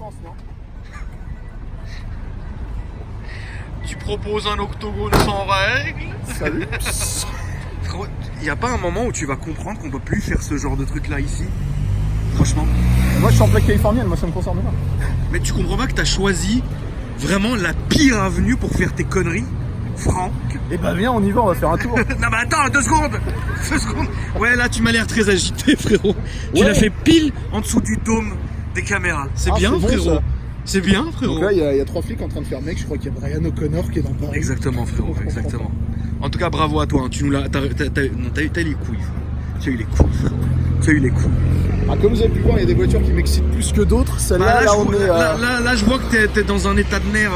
France, non? Tu proposes un octogone sans règles? Salut. Frérot, y a pas un moment où tu vas comprendre qu'on peut plus faire ce genre de truc là ici? Franchement. Moi je suis en plaque californienne, moi ça me concerne pas. Mais tu comprends pas que t'as choisi vraiment la pire avenue pour faire tes conneries, Franck? Eh ben viens, on y va, on va faire un tour. Non mais attends, 2 secondes. 2 secondes. Ouais, là tu m'as l'air très agité, frérot. Tu Ouais. l'as fait pile en dessous du dôme des caméras. C'est bien, c'est bon, frérot. ça. C'est bien, frérot. Donc là, il y a 3 flics en train de faire mec, je crois qu'il y a Brian O'Connor qui est dans Paris. Exactement, frérot, exactement. En tout cas, bravo à toi. Hein. Tu nous l'as. T'as eu les couilles. Tu as eu les couilles, frérot. Tu as eu les couilles. Ah, comme vous avez pu voir, il y a des voitures qui m'excitent plus que d'autres. Celle-là, là, on est. Là, je vois que t'es dans un état de nerf.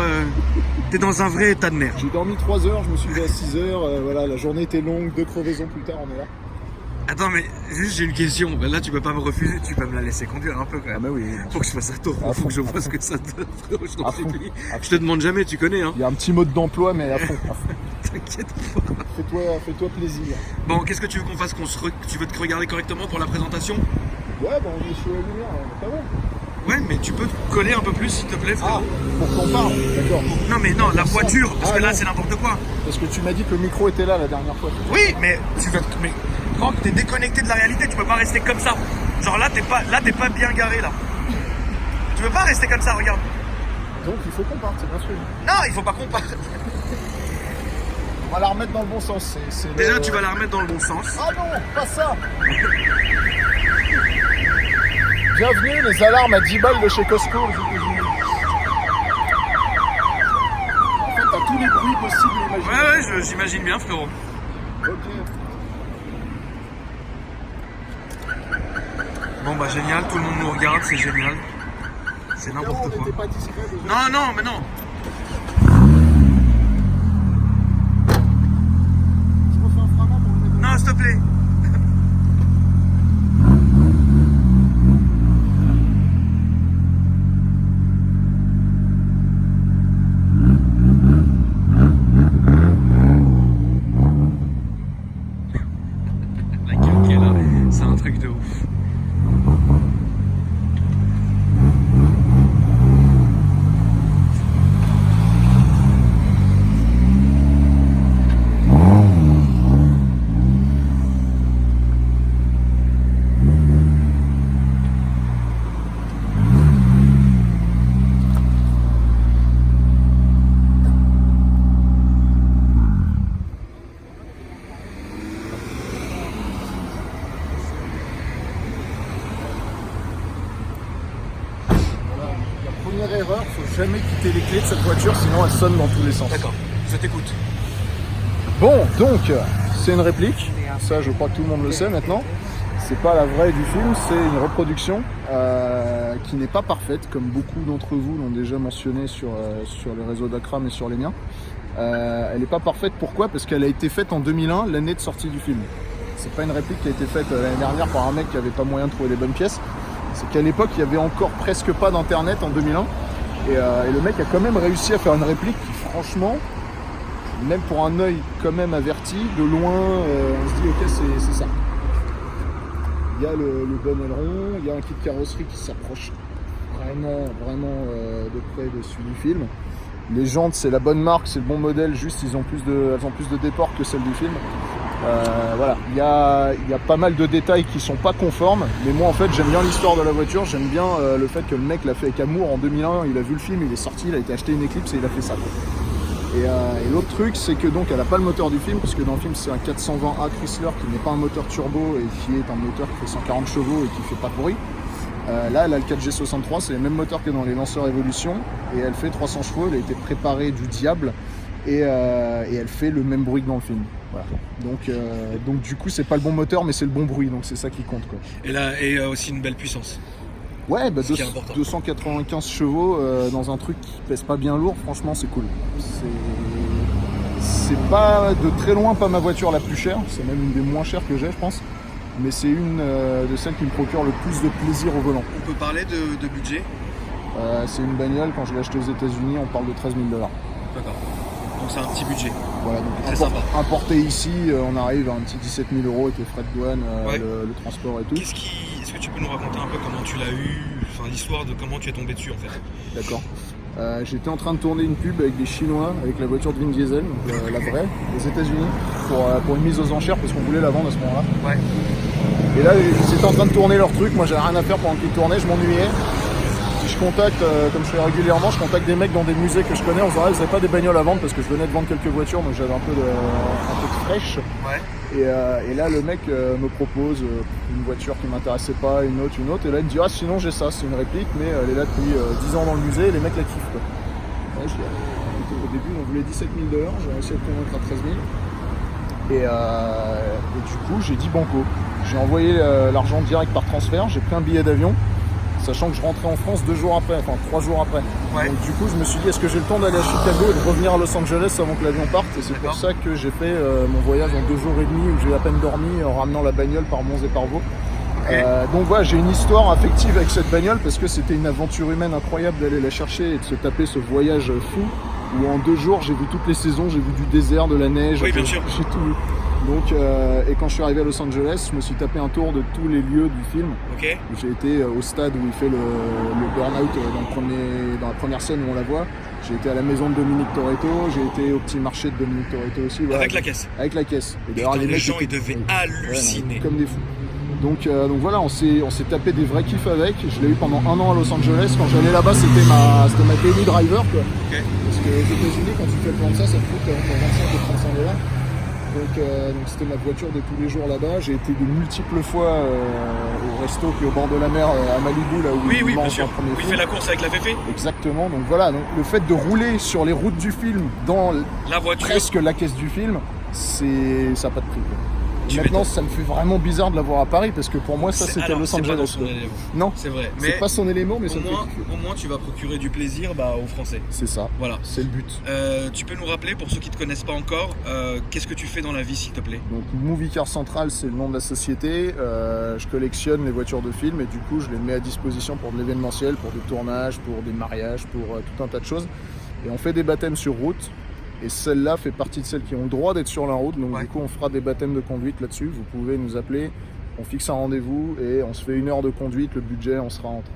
T'es dans un vrai état de nerf. J'ai dormi 3 heures, je me suis levé à 6 heures. Voilà, la journée était longue, 2 crevaisons plus tard, on est là. Attends, mais juste j'ai une question. Ben là, tu peux pas me refuser, tu peux me la laisser conduire un peu quand Ah, même. bah oui. Faut que je fasse un tour, À faut fond, que je à vois ce fond. que ça donne, frérot, je t'en À fond, supplie. à fond. Je te demande jamais, tu connais, hein. Il y a un petit mode d'emploi, mais à fond. À fond. T'inquiète pas. Fais-toi plaisir. Bon, qu'est-ce que tu veux qu'on fasse Tu veux te regarder correctement pour la présentation? Ouais, bah on est sur la lumière, on est pas bon. Ouais, mais tu peux te coller un peu plus, s'il te plaît, Ah, frérot. pour qu'on parle, d'accord. Non, mais non, la voiture, parce Ah, que là, non. c'est n'importe quoi. Parce que tu m'as dit que le micro était là la dernière fois. Oui, mais tu veux. Mais Franck, t'es déconnecté de la réalité, tu peux pas rester comme ça. Genre là, t'es pas bien garé là. Tu peux pas rester comme ça, regarde. Donc il faut qu'on parte, c'est bien sûr. Non, il faut pas qu'on parte. On va la remettre dans le bon sens. C'est Déjà, tu vas la remettre dans le bon sens. Ah non, pas ça. Bienvenue, les alarmes à 10 balles de chez Costco aux États-Unis. En fait, t'as tous les bruits possibles et imaginables. Ouais, j'imagine bien, frérot. Ok. Bon, bah génial, tout le monde nous regarde, c'est génial. C'est Non, on n'importe quoi. n'était pas discret déjà. Non, mais non. Je refais un frama pour le mettre dans Non, s'il te plaît. La gueule qu'elle a, c'est un truc de ouf. La première erreur, faut jamais quitter les clés de cette voiture, sinon elle sonne dans tous les sens. D'accord, je t'écoute. Bon, donc, c'est une réplique. Ça, je crois que tout le monde le sait maintenant. C'est pas la vraie du film, c'est une reproduction qui n'est pas parfaite, comme beaucoup d'entre vous l'ont déjà mentionné sur le réseau d'Akram et sur les miens. Elle n'est pas parfaite, pourquoi? Parce qu'elle a été faite en 2001, l'année de sortie du film. C'est pas une réplique qui a été faite l'année dernière par un mec qui avait pas moyen de trouver les bonnes pièces. C'est qu'à l'époque, il y avait encore presque pas d'internet en 2001. Et le mec a quand même réussi à faire une réplique qui, franchement, même pour un œil quand même averti, de loin, on se dit ok, c'est ça. Il y a le bon aileron, il y a un kit carrosserie qui s'approche vraiment de près de celui du film. Les jantes, c'est la bonne marque, c'est le bon modèle, juste elles ont plus de déport que celles du film. Voilà, il y a pas mal de détails qui sont pas conformes, mais moi en fait j'aime bien l'histoire de la voiture, j'aime bien le fait que le mec l'a fait avec amour en 2001, il a vu le film, il est sorti, il a été acheté une Eclipse et il a fait ça. Et l'autre truc, c'est que donc elle n'a pas le moteur du film, parce que dans le film c'est un 420A Chrysler qui n'est pas un moteur turbo et qui est un moteur qui fait 140 chevaux et qui fait pas de bruit. Là elle a le 4G63, c'est le même moteur que dans les lanceurs Evolution, et elle fait 300 chevaux, elle a été préparée du diable, et elle fait le même bruit que dans le film. Voilà. Donc du coup c'est pas le bon moteur mais c'est le bon bruit, donc c'est ça qui compte quoi. Et là, et aussi une belle puissance. Ouais, bah Ce qui est important. 295 chevaux dans un truc qui pèse pas bien lourd, franchement c'est cool. C'est pas de très loin pas ma voiture la plus chère, c'est même une des moins chères que j'ai je pense, mais c'est une de celles qui me procure le plus de plaisir au volant. On peut parler de budget. C'est une bagnole, quand je l'ai achetée aux États-Unis on parle de 13 000 $. D'accord. Donc c'est un petit budget. Voilà, donc Très sympa. importé ici, on arrive à un petit 17 000 € avec les frais de douane, Ouais. le transport et tout. Est-ce que tu peux nous raconter un peu comment tu l'as eu? enfin l'histoire de comment tu es tombé dessus en fait. D'accord. J'étais en train de tourner une pub avec des Chinois, avec la voiture de Vin Diesel, donc la vraie, aux États-Unis, pour une mise aux enchères parce qu'on voulait la vendre à ce moment-là. Ouais. Et là, ils étaient en train de tourner leur truc. Moi, j'avais rien à faire pendant qu'ils tournaient, je m'ennuyais. Puis je contacte, comme je fais régulièrement, je contacte des mecs dans des musées que je connais en disant vous n'avez pas des bagnoles à vendre parce que je venais de vendre quelques voitures, donc j'avais un peu de fraîche. Ouais. Et là, le mec me propose une voiture qui m'intéressait pas, une autre. Et là, il me dit sinon j'ai ça, c'est une réplique, mais elle est là depuis 10 ans dans le musée et les mecs la kiffent. Quoi. Ouais, au début, on voulait 17 000 $, j'ai réussi à le convaincre à 13 000. Et du coup, j'ai dit banco. J'ai envoyé l'argent direct par transfert, j'ai pris un billet d'avion, sachant que je rentrais en France 3 jours après. Ouais. Donc du coup, je me suis dit, est-ce que j'ai le temps d'aller à Chicago et de revenir à Los Angeles avant que l'avion parte? Et c'est pour ça que j'ai fait mon voyage en 2 jours et demi où j'ai à peine dormi en ramenant la bagnole par Mons et par Vaux. Okay. Donc voilà, j'ai une histoire affective avec cette bagnole parce que c'était une aventure humaine incroyable d'aller la chercher et de se taper ce voyage fou où en 2 jours j'ai vu toutes les saisons, j'ai vu du désert, de la neige, oui, bien sûr. J'ai tout vu. Donc, et quand je suis arrivé à Los Angeles, je me suis tapé un tour de tous les lieux du film. Okay. J'ai été au stade où il fait le burn-out dans la première scène où on la voit. J'ai été à la maison de Dominique Toretto, j'ai été au petit marché de Dominique Toretto aussi. Voilà. Avec la caisse. Avec la caisse. Et d'ailleurs, les gens ils devaient halluciner. Comme des fous. Donc voilà, on s'est tapé des vrais kiffs avec. Je l'ai eu pendant 1 an à Los Angeles. Quand j'allais là-bas, c'était ma daily driver. Quoi. Okay. Parce qu'aux États-Unis, quand tu fais le plan de ça te coûte entre 25 et 35 $. Donc c'était ma voiture de tous les jours là-bas. J'ai été de multiples fois au resto qui est au bord de la mer à Malibu, là où il mange un premier film. Il fait la course avec la Féfé. Exactement. Donc voilà, donc, le fait de rouler sur les routes du film dans la voiture, presque la caisse du film, ça n'a pas de prix. Quoi. Maintenant, ça me fait vraiment bizarre de l'avoir à Paris parce que pour moi, ça c'était Los Angeles. Non, c'est vrai. C'est pas son élément, mais ça me fait au moins, tu vas procurer du plaisir aux Français. C'est ça. Voilà, c'est le but. Tu peux nous rappeler, pour ceux qui ne te connaissent pas encore, qu'est-ce que tu fais dans la vie, s'il te plaît? Donc, Movie Car Central, c'est le nom de la société. Je collectionne les voitures de film et du coup, je les mets à disposition pour de l'événementiel, pour des tournages, pour des mariages, pour tout un tas de choses. Et on fait des baptêmes sur route. Et celle-là fait partie de celles qui ont le droit d'être sur la route. Donc du coup, on fera des baptêmes de conduite là-dessus. Vous pouvez nous appeler, on fixe un rendez-vous et on se fait 1 heure de conduite. Le budget, on sera entre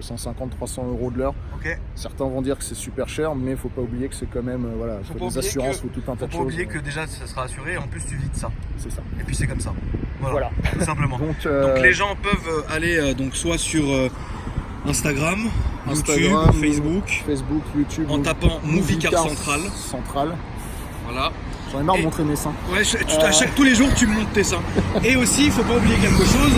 250-300 € de l'heure. Okay. Certains vont dire que c'est super cher, mais il ne faut pas oublier que c'est quand même, faut des assurances, faut tout un tas de choses. Faut pas oublier que déjà, ça sera assuré et en plus, tu vis de ça. C'est ça. Et puis, c'est comme ça. Voilà. Tout simplement. Donc, les gens peuvent aller soit sur Instagram, YouTube, Facebook, YouTube. En tapant Movie Car Central. Voilà. J'en ai marre de montrer mes seins. Ouais, tous les jours tu me montres tes seins. Et aussi, il faut pas oublier quelque chose,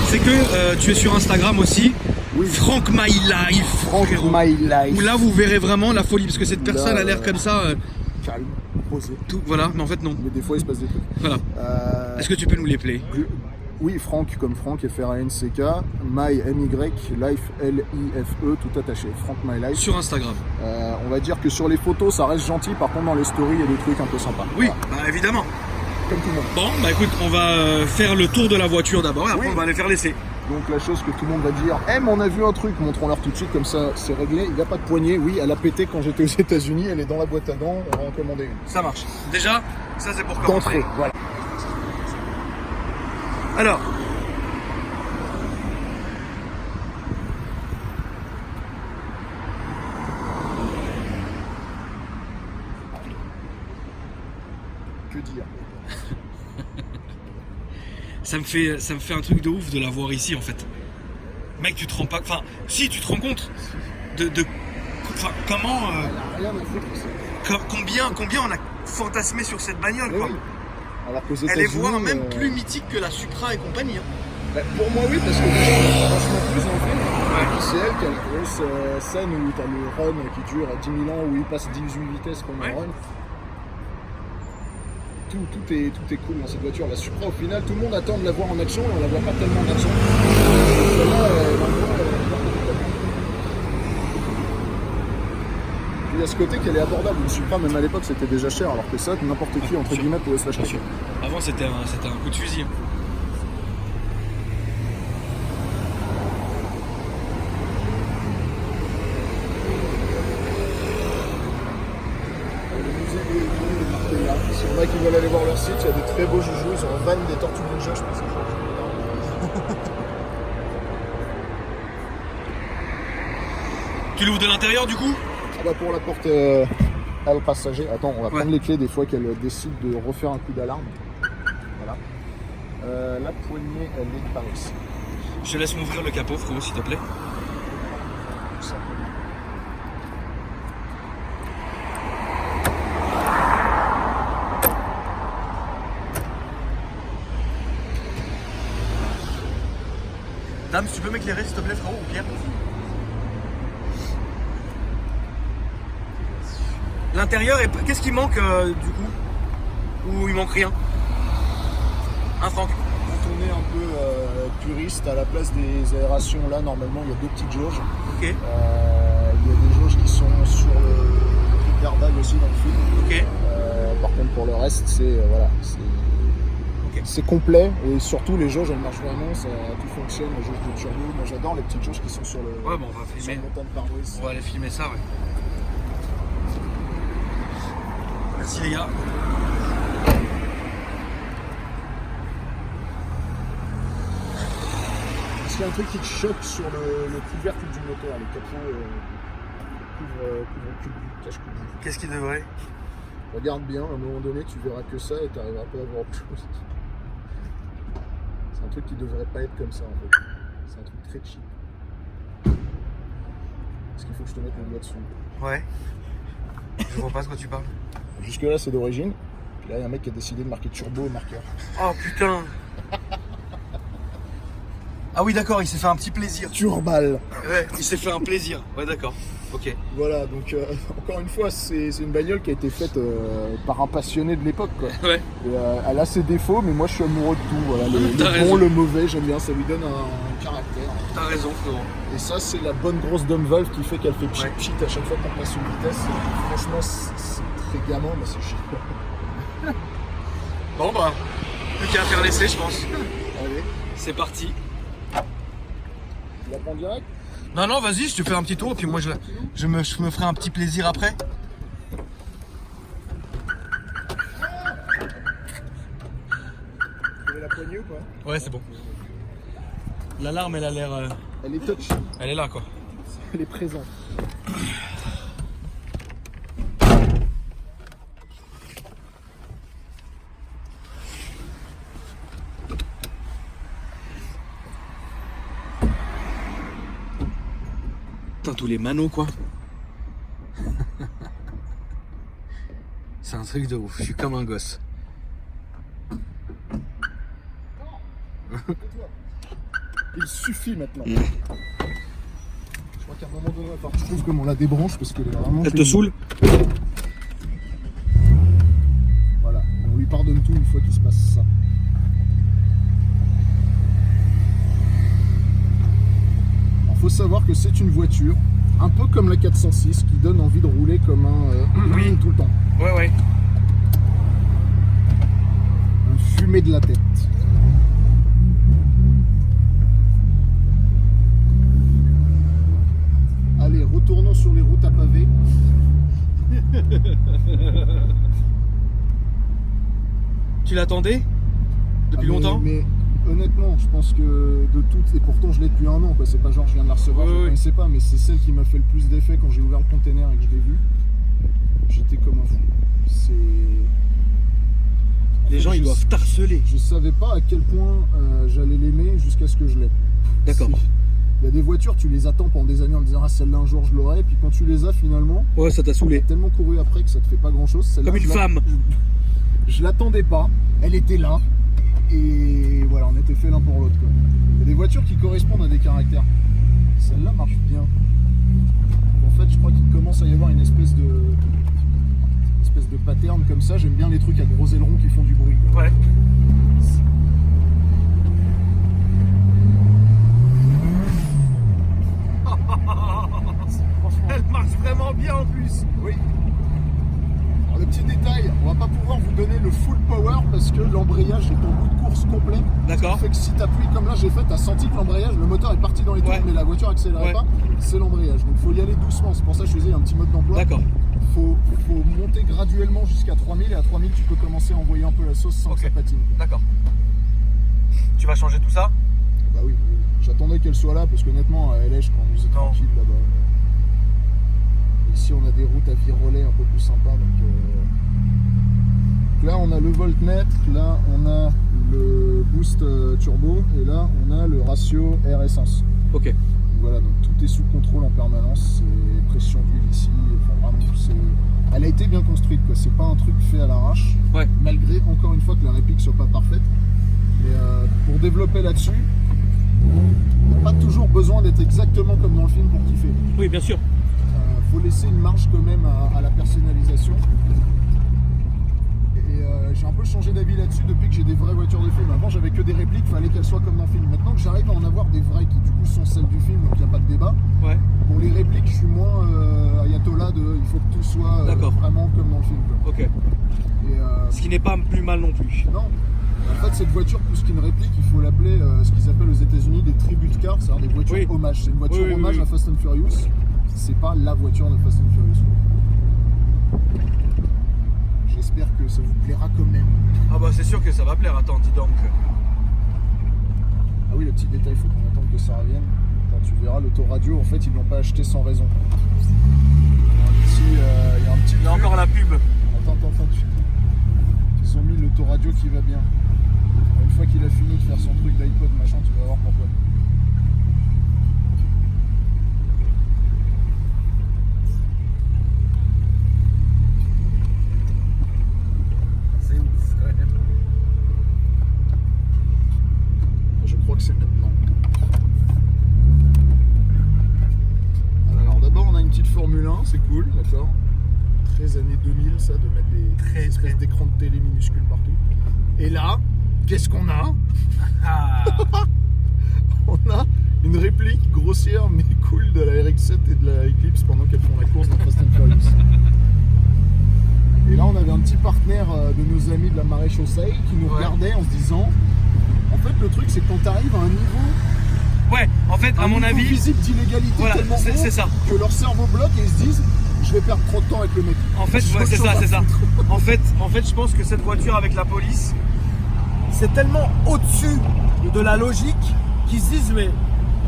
c'est que tu es sur Instagram aussi. Oui. Frank My Life. My Life. Où là vous verrez vraiment la folie, parce que cette personne a l'air comme ça. Calme, posé. Tout, voilà, mais en fait non. Mais des fois il se passe des trucs. Voilà. Est-ce que tu peux nous les player? Oui, Franck comme Franck, F-R-A-N-C-K, My, M-Y, Life, L-I-F-E, tout attaché, Frank My Life. Sur Instagram. On va dire que sur les photos, ça reste gentil, par contre dans les stories, il y a des trucs un peu sympas. Oui, voilà. Évidemment. Comme tout le monde. Bon, écoute, on va faire le tour de la voiture d'abord, et après on va les faire laisser. Donc la chose que tout le monde va dire, on a vu un truc, montrons-leur tout de suite, comme ça c'est réglé. Il n'y a pas de poignée, oui, elle a pété quand j'étais aux États-Unis, elle est dans la boîte à dents, on va en commander une. Ça marche. Déjà, ça c'est pour commencer. D'entrée, voilà. Alors, que dire? ça me fait un truc de ouf de la voir ici en fait. Mec, tu te rends pas... Enfin, si, tu te rends compte comment... combien on a fantasmé sur cette bagnole, quoi. Oui. Alors qu'aux elle est voire même plus mythique que la Supra et compagnie. Pour moi, oui, parce que déjà, franchement, plus dans le film. Ouais. C'est elle qui a la grosse scène où t'as le run qui dure 10 000 ans, où il passe 18 vitesses comme un run. Tout est cool dans cette voiture. La Supra, au final, tout le monde attend de la voir en action, on la voit pas tellement en action. Il y a ce côté qu'elle est abordable. Une Supra, même à l'époque, c'était déjà cher, alors que ça, n'importe qui, entre guillemets, pouvait se l'acheter. Avant, c'était un coup de fusil. Si il y en a qui veulent aller voir leur site, il y a des très beaux joujoux, ils ont un van des Tortues Ninja, je pense. Tu l'ouvres de l'intérieur du coup? Ah bah pour la porte à le passager. Attends, on va prendre les clés des fois qu'elle décide de refaire un coup d'alarme. Voilà. La poignée, elle est par ici. Je te laisse m'ouvrir le capot, frérot, s'il te plaît. Tout simplement. Dame, si tu peux m'éclairer s'il te plaît, frérot, ou Pierre? L'intérieur, qu'est-ce qui manque du coup? Ou il manque rien? Hein, Franck? Quand on est un peu puriste, à la place des aérations, là, normalement, il y a 2 petites jauges. Ok. Il y a des jauges qui sont sur le d'airbag aussi dans le film. Ok. Par contre, pour le reste, c'est voilà, c'est complet. Et surtout, les jauges, elles marchent vraiment, tout fonctionne. Les jauges de turbo, moi j'adore les petites jauges qui sont sur le, Ouais, bon, on va sur filmer. le montant de pare-brise. On va aller filmer ça, ouais. Merci les gars. Est-ce qu'il y a un truc qui te choque sur le couvercle du moteur, les capots couvre-cul, cache-cul? Qu'est-ce qui devrait? Regarde bien, à un moment donné, tu verras que ça et tu n'arriveras pas à voir autre chose. C'est un truc qui devrait pas être comme ça en fait. C'est un truc très cheap. Est-ce qu'il faut que je te mette le doigt dessus? Ouais. Je vois pas ce que tu parles. Jusque là c'est d'origine. Puis là il y a un mec qui a décidé de marquer turbo au marqueur. Oh putain. Ah oui d'accord, il s'est fait un petit plaisir. Turbal. Ouais, il s'est fait un plaisir. Ouais d'accord. Ok. Voilà, donc encore une fois, c'est une bagnole qui a été faite par un passionné de l'époque, quoi. Ouais. Et, elle a ses défauts, mais moi je suis amoureux de tout. Voilà, T'as le raison. bon, le mauvais, j'aime bien, ça lui donne un caractère. T'as raison frérot. Et ça, c'est la bonne grosse dumb valve qui fait qu'elle fait pchit Ouais. pchit à chaque fois qu'on passe une vitesse. Franchement, c'est très gamin, mais c'est chiant. Bon bah, plus qu'à faire l'essai je pense. Allez, C'est parti. tu la prends direct? Non non vas-y, je te fais un petit tour et puis moi je me ferai un petit plaisir après. Tu veux la poignée ou pas? Ouais c'est bon. L'alarme elle a l'air... Elle est touch, Elle est là quoi. elle est présente. Putain tous les manos quoi. C'est un truc de ouf, je suis comme un gosse. Il suffit maintenant. Je crois qu'à un moment donné, enfin, je trouve comme on la débranche parce qu'elle est vraiment. Elle te saoule? Voilà, on lui pardonne tout une fois qu'il se passe ça. Alors, faut savoir que c'est une voiture, un peu comme la 406, qui donne envie de rouler comme un Oui. tout le temps. Ouais ouais. Un fumé de la tête. Allez, retournons sur les routes à pavés. Tu l'attendais? Depuis Ah, longtemps? mais honnêtement, je pense que de toutes, et pourtant je l'ai depuis un an, quoi. C'est pas genre je viens de la recevoir, je Oui, ne oui. connaissais pas, mais c'est celle qui m'a fait le plus d'effet quand j'ai ouvert le container et que je l'ai vue. J'étais comme un fou. C'est. Les gens ils doivent t'harceler. Je savais pas à quel point j'allais l'aimer jusqu'à ce que je l'aie. D'accord. Il y a des voitures, tu les attends pendant des années en te disant ah celle-là un jour je l'aurai, et puis quand tu les as finalement, Ouais ça t'a t'as saoulé. tellement couru après que ça te fait pas grand chose. Comme une femme. Je l'attendais pas, elle était là, et voilà, on était fait l'un pour l'autre, quoi. Il y a des voitures qui correspondent à des caractères. Celle-là marche bien. En fait, je crois qu'il commence à y avoir une espèce de pattern comme ça. J'aime bien les trucs à gros ailerons qui font du bruit, quoi. Ouais. Elle marche vraiment bien en plus. Oui. Alors, le petit détail, on va pas pouvoir vous donner le full power parce que l'embrayage est en bout de course complet. D'accord. Ça fait que si tu appuies comme là j'ai fait, tu as senti que l'embrayage, le moteur est parti dans les tours, Ouais. mais la voiture accélérait Ouais. pas, c'est l'embrayage. Donc faut y aller doucement, c'est pour ça que je faisais un petit mode d'emploi. D'accord. Faut monter graduellement jusqu'à 3000 et à 3000 tu peux commencer à envoyer un peu la sauce sans Ok. que ça patine. D'accord. Tu vas changer tout ça? Bah oui, oui. J'attendais qu'elle soit là parce qu'honnêtement, à LH, quand on était Non. tranquille là-bas. a des routes à virelet un peu plus sympas. Donc, là, on a le voltmètre, là, on a le boost turbo, et là, on a le ratio air essence. Ok. Donc, voilà, donc tout est sous contrôle en permanence. C'est pression d'huile ici. Enfin, vraiment, elle a été bien construite, quoi. C'est pas un truc fait à l'arrache. Ouais. Malgré, encore une fois, que la réplique soit pas parfaite. Mais pour développer là-dessus, on n'a pas toujours besoin d'être exactement comme dans le film pour kiffer. Oui, bien sûr. Faut laisser une marge quand même à la personnalisation. Et j'ai un peu changé d'avis là-dessus depuis que j'ai des vraies voitures de film. Avant, j'avais que des répliques, fallait qu'elles soient comme dans le film. Maintenant que j'arrive à en avoir des vraies qui du coup sont celles du film, donc il n'y a pas de débat. Ouais. Pour les répliques, je suis moins ayatollah de il faut que tout soit vraiment comme dans le film, quoi. Ok. Et, Ce qui n'est pas plus mal non plus. non. En fait, cette voiture, plus qu'une réplique, il faut l'appeler ce qu'ils appellent aux États-Unis des tribute cars, c'est-à-dire des voitures hommages. C'est une voiture hommage à Fast and Furious. C'est pas la voiture de Fast and Furious. J'espère que ça vous plaira quand même. Ah bah c'est sûr que ça va plaire, attends, dis donc. Ah oui, le petit détail, il faut qu'on attende que ça revienne. Attends, tu verras, l'autoradio, en fait, ils l'ont pas acheté sans raison. Il y a un petit Il y a encore la pub. Attends. Ils ont mis l'autoradio qui va bien. Une fois qu'il a fini de faire son truc d'iPod, machin, tu vas voir pourquoi. C'est ouf quand même. Je crois que c'est maintenant. Alors d'abord on a une petite Formule 1, c'est cool, d'accord. Très années 2000 ça, de mettre des espèces d'écrans de télé minuscules partout. Et là, qu'est-ce qu'on a? On a une réplique grossière mais cool de la RX-7 et de la Eclipse pendant qu'elles font la course dans Fast and Furious. Et là on avait un petit partenaire de nos amis de la maréchaussée qui nous regardait en se disant en fait le truc c'est que quand tu arrives à un niveau en fait à mon avis visible d'illégalité voilà, tellement haut c'est ça. que leur cerveau bloque et ils se disent je vais perdre trop de temps avec le mec. En fait, c'est ça. En fait, je pense que cette voiture avec la police, c'est tellement au-dessus de la logique qu'ils se disent mais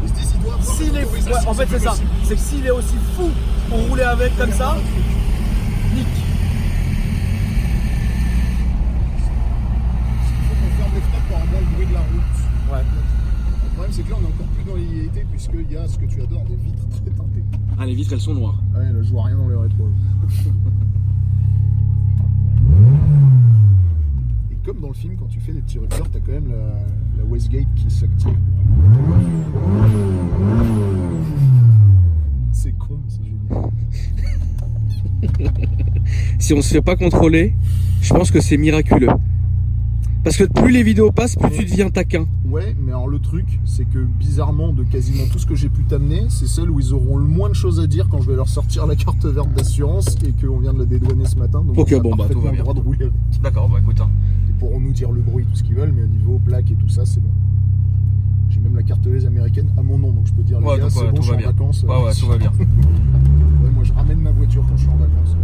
Ils se disent il doit avoir s'il est l'autorisation, en fait c'est ça, possible. c'est que s'il est aussi fou pour rouler avec comme ça, nique. Il faut qu'on ferme les fenêtres pour avoir le bruit de la route. Ouais. Le problème c'est que là on est encore plus dans l'illégalité puisqu'il y a ce que tu adores, des vitres très teintées. Ah, les vitres elles sont noires. Ouais, là je vois rien dans les rétros. Et comme dans le film, quand tu fais des petits rupteurs, t'as quand même la Westgate qui s'active. C'est con, c'est génial. Si on se fait pas contrôler, je pense que c'est miraculeux. Parce que plus les vidéos passent, plus tu deviens taquin. Ouais, mais alors le truc, c'est que bizarrement, de quasiment tout ce que j'ai pu t'amener, c'est celle où ils auront le moins de choses à dire quand je vais leur sortir la carte verte d'assurance et qu'on vient de la dédouaner ce matin. Donc Ok, on a bon, bah, tout va parfaitement le bien. droit de rouler avec. D'accord, bah écoute. Ils pourront nous dire le bruit, tout ce qu'ils veulent, mais au niveau plaque et tout ça, c'est bon. J'ai même la carte ES américaine à mon nom, donc je peux dire les gars, c'est bon, je suis en vacances. Ouais, tout va bien. Ouais, moi je ramène ma voiture quand je suis en vacances.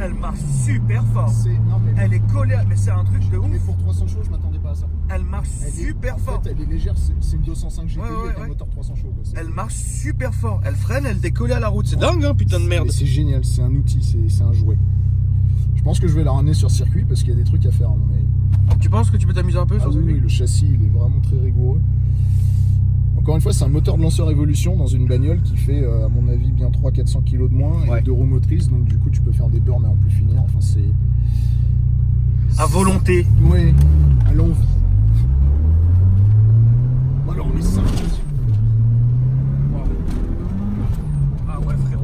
Elle marche super fort. Non, mais Elle est collée, mais c'est un truc de mais ouf. pour 300 chevaux, je m'attendais pas à ça. Elle marche super fort. En fait, elle est légère, c'est une 205 GTI avec un moteur 300 chevaux. Quoi. Elle marche super fort. Elle freine, elle décolle à la route. C'est dingue, hein, putain de merde. Mais c'est génial, c'est un outil, c'est un jouet. Je pense que je vais la ramener sur circuit parce qu'il y a des trucs à faire à mon avis. Tu penses que tu peux t'amuser un peu Ah sur oui, ce oui, le châssis il est vraiment très rigoureux. Encore une fois, c'est un moteur de lanceur Evolution dans une bagnole qui fait, à mon avis, bien 300-400 kg de moins et 2 roues motrices. Donc, du coup, tu peux faire des burns et en plus finir. Enfin, c'est. À volonté. Oui, à l'envie. Alors, mais ça. Ah ouais, frérot.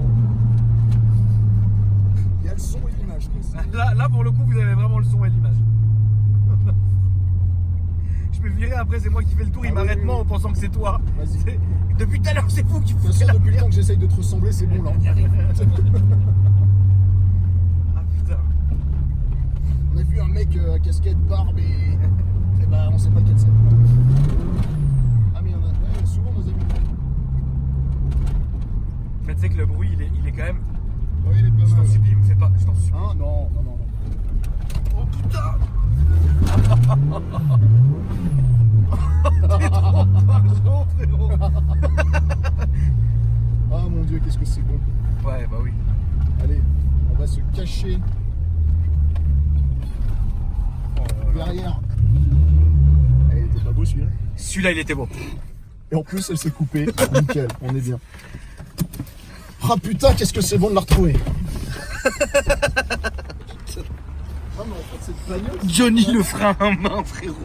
Il y a le son et l'image. Là, pour le coup, vous avez vraiment le son et l'image. Je peux virer après, c'est moi qui fais le tour. Il m'arrête moi en pensant que c'est toi. Vas-y. Depuis tout à l'heure, c'est vous qui De toute faites façon, la depuis le temps que j'essaye de te ressembler, c'est bon, là, on y arrive. Ah putain. On a vu un mec à casquette, barbe et. Eh ben, on sait pas lequel c'est. Ah, mais il y en a souvent nos amis. Mais tu sais que le bruit, il est quand même. Oui, il est pas Je t'en mal. supplie, me fais pas. Je t'en supplie. Hein, non. Oh putain. T'es trop pas chaud, frérot. qu'est-ce que c'est bon. Ouais, bah oui. Allez, on va se cacher derrière. Elle était pas beau celui-là. Celui-là, il était beau. Et en plus, elle s'est coupée. Nickel, on est bien. Ah putain, qu'est-ce que c'est bon de la retrouver. Ah, mais en fait, cette bagnole, Johnny le frein à main, frérot.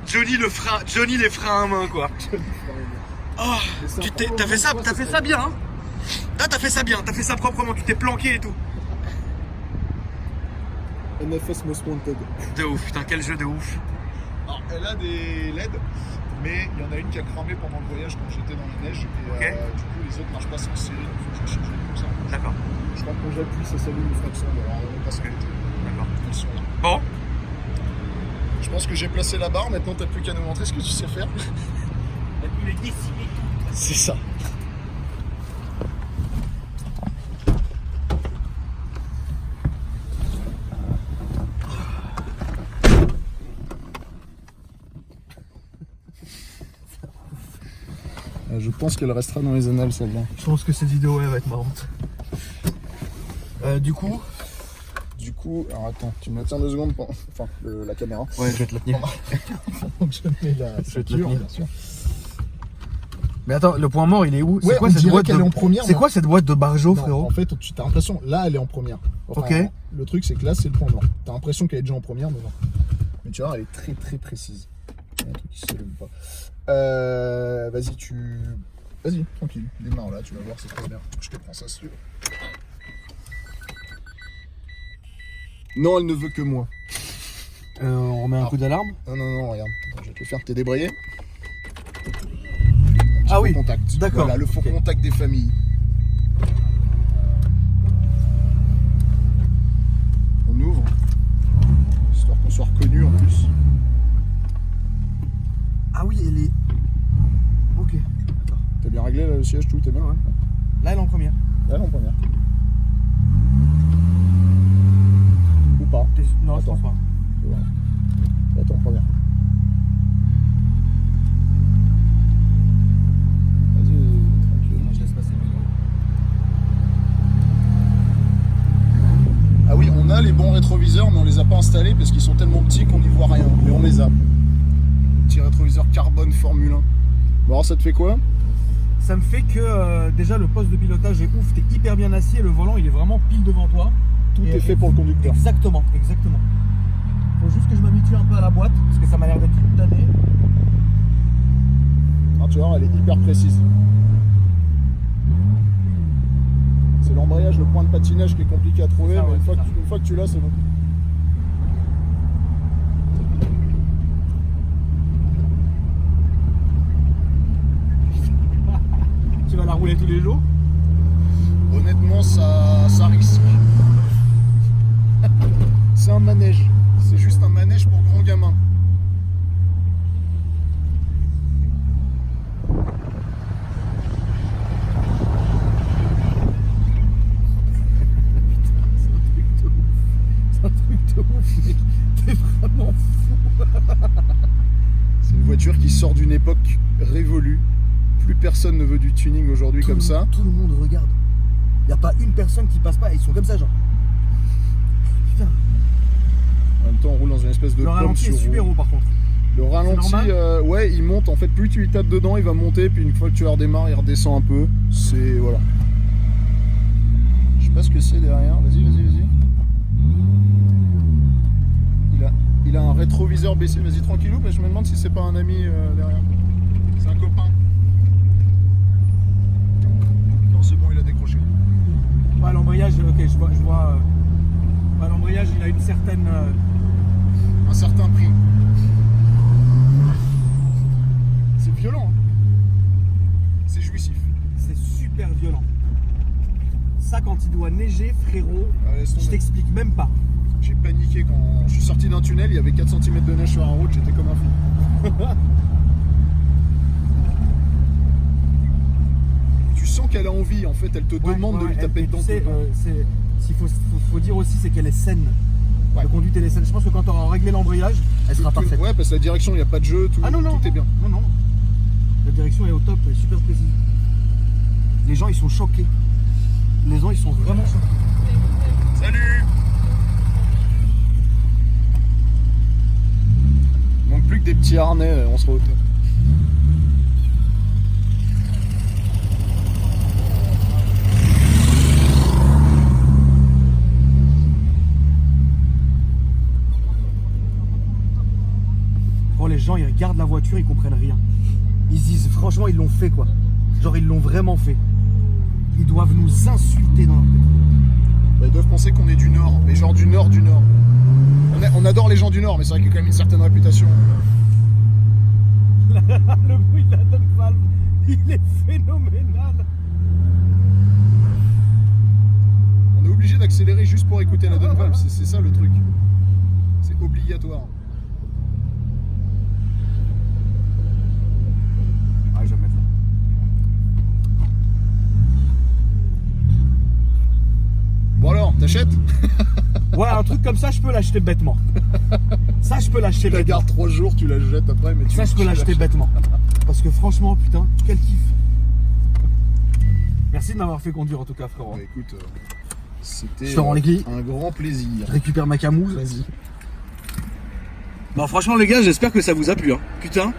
Johnny les freins à main, quoi. Oh, t'as fait ça bien, hein. Ah, t'as fait ça bien, t'as fait ça proprement, tu t'es planqué et tout. NFS Most Wanted. De ouf, putain, quel jeu de ouf. Alors, elle a des LED, mais il y en a une qui a cramé pendant le voyage quand j'étais dans la neige. Et Ok. du coup, les autres marchent pas sans série, donc il faut que je change comme ça. D'accord, Je crois que quand j'appuie, ça s'allume le fraction. Alors, on passe à l'été. d'accord. Elles sont là. Bon, Je pense que j'ai placé la barre, maintenant t'as plus qu'à nous montrer ce que tu sais faire. il est décimé. C'est ça. Je pense qu'elle restera dans les annales celle-là. Je pense que cette vidéo elle va être marrante. Du coup, alors attends, tu me tiens 2 secondes pour... Enfin, la caméra. ouais, je vais te la tenir. Donc je mets la ceinture, bien sûr. Mais attends, le point mort il est où? Ouais, C'est quoi on cette dirait boîte qu'elle de... est en première. C'est non. quoi cette boîte de Barjo, Non, frérot? en fait, tu as l'impression, là elle est en première. Enfin, Ok. Le truc c'est que là c'est le point mort. T'as l'impression qu'elle est déjà en première, mais non. Mais tu vois, elle est très très précise. Il y a un truc qui se lève pas. Vas-y, tranquille, démarre là, tu vas voir, c'est très bien. Je te prends ça si tu veux. Non, elle ne veut que moi. On remet un coup d'alarme? Non, regarde. Attends, je vais te le faire, t'es débrayé. Ah oui, Contact. d'accord. Voilà, le faux Ok. contact des familles. On ouvre. Histoire qu'on soit reconnu en plus. Ah oui, elle est... Ok, d'accord. T'as bien réglé là, le siège, tout, t'es bien, ouais. Là elle est en première. Là, elle est en première. Ou pas. Non, je Attends. pense pas. Voilà. Là, t'es en première. Vas-y, tranquille. Je laisse passer le vélo. Ah oui, on a les bons rétroviseurs, mais on les a pas installés parce qu'ils sont tellement petits qu'on n'y voit rien. Mais on les a. Petit rétroviseur carbone Formule 1. Bon, alors ça te fait quoi? Ça me fait que déjà le poste de pilotage est ouf, t'es hyper bien assis et le volant il est vraiment pile devant toi. Tout Et- est fait pour le conducteur. Exactement. Faut juste que je m'habitue un peu à la boîte parce que ça m'a l'air d'être toute tannée. Ah, tu vois, elle est hyper précise. C'est l'embrayage, le point de patinage qui est compliqué à trouver, Ça, mais ouais, une fois c'est ça. que tu l'as, c'est bon. Tu vas la rouler tous les jours? Honnêtement, ça risque. C'est un manège. C'est juste un manège pour grands gamins. C'est un truc de ouf, mec. T'es vraiment fou. C'est une voiture qui sort d'une époque révolue. Plus personne ne veut du tuning aujourd'hui comme ça. Tout le monde regarde. Y a pas une personne qui passe pas, ils sont comme ça genre. Putain. En même temps, on roule dans une espèce de Le pomme ralenti sur est super roue. haut par contre. Le ralenti, normal ouais, il monte. En fait, plus tu lui tapes dedans, il va monter. Puis une fois que tu redémarres, il redescend un peu. C'est... voilà. Je sais pas ce que c'est derrière. Vas-y. Il a un rétroviseur baissé. Vas-y, tranquillou. Mais je me demande si c'est pas un ami derrière. C'est un copain. Non, c'est bon, il a décroché. Ouais, l'embrayage, ok, je vois. Ouais, l'embrayage, il a une certaine. Un certain prix. C'est violent. Hein. C'est jouissif. C'est super violent. Ça, quand il doit neiger, frérot, Ah, laisse je tomber. t'explique même pas. J'ai paniqué quand je suis sorti d'un tunnel, il y avait 4 cm de neige sur la route, j'étais comme un fou. Tu sens qu'elle a envie, en fait, elle te demande de lui taper et dedans. tu sais, tout le temps. ce qu'il faut dire aussi, c'est qu'elle est saine. Ouais. La conduite, elle est saine. Je pense que quand tu auras réglé l'embrayage, elle sera parfaite. Ouais, parce que la direction, il n'y a pas de jeu, tout, Ah non, tout est bien. Non. La direction est au top, elle est super précise. Les gens, ils sont choqués. Les gens, ils sont vraiment choqués. Salut. Il manque plus que des petits harnais, on sera au top. Quand les gens, ils regardent la voiture, ils comprennent rien. Ils se disent, franchement, ils l'ont fait, quoi. Genre, ils l'ont vraiment fait. Ils doivent nous insulter dans leur tête. Bah, ils doivent penser qu'on est du Nord, mais genre du Nord du Nord. On adore les gens du Nord, mais c'est vrai qu'il y a quand même une certaine réputation. Le bruit de la Don Valve, il est phénoménal. On est obligé d'accélérer juste pour écouter la Don Valve, c'est ça le truc. C'est obligatoire. Ah, je vais mettre là. Bon alors, t'achètes? Ouais, un truc comme ça, je peux l'acheter bêtement. Ça, je peux l'acheter Tu la bêtement. gardes 3 jours, tu la jettes après, mais Ça, je peux tu l'acheter l'achètes. bêtement. Parce que franchement, putain, quel kiff. Merci de m'avoir fait conduire en tout cas, frérot. Bah, écoute, c'était Je te rends les clés. un grand plaisir. Je récupère ma camouse. Vas-y. Bon, franchement, les gars, j'espère que ça vous a plu. Hein. Putain.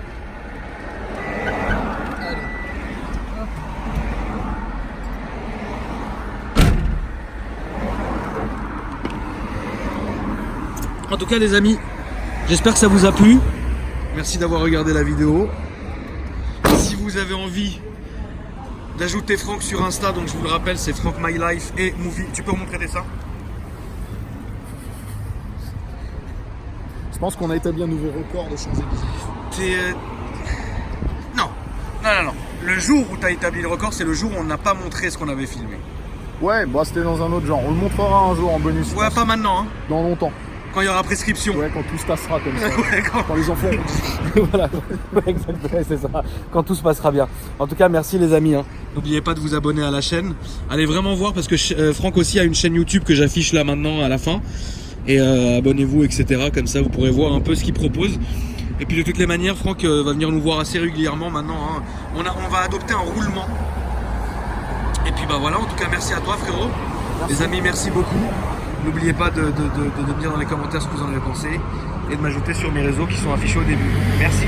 En tout cas, les amis, j'espère que ça vous a plu. Merci d'avoir regardé la vidéo. Si vous avez envie d'ajouter Franck sur Insta, donc je vous le rappelle, c'est Franck My Life et Movie. Tu peux remontrer des seins? Je pense qu'on a établi un nouveau record de Champs-Élysées. Non, non. Le jour où tu as établi le record, c'est le jour où on n'a pas montré ce qu'on avait filmé. Ouais, bah c'était dans un autre genre. On le montrera un jour en bonus. Ouais, pas maintenant, hein. Dans longtemps. Quand il y aura prescription. Ouais, quand tout se passera comme ça. Ouais, Quand les enfants. Voilà, exactement, c'est ça. Quand tout se passera bien. En tout cas, merci les amis. Hein. N'oubliez pas de vous abonner à la chaîne. Allez vraiment voir parce que Franck aussi a une chaîne YouTube que j'affiche là maintenant à la fin. Et abonnez-vous, etc. Comme ça, vous pourrez voir un peu ce qu'il propose. Et puis de toutes les manières, Franck va venir nous voir assez régulièrement maintenant. Hein. On va adopter un roulement. Et puis bah voilà, en tout cas merci à toi frérot. Merci. Les amis, merci beaucoup. N'oubliez pas de me dire dans les commentaires ce que vous en avez pensé et de m'ajouter sur mes réseaux qui sont affichés au début. Merci.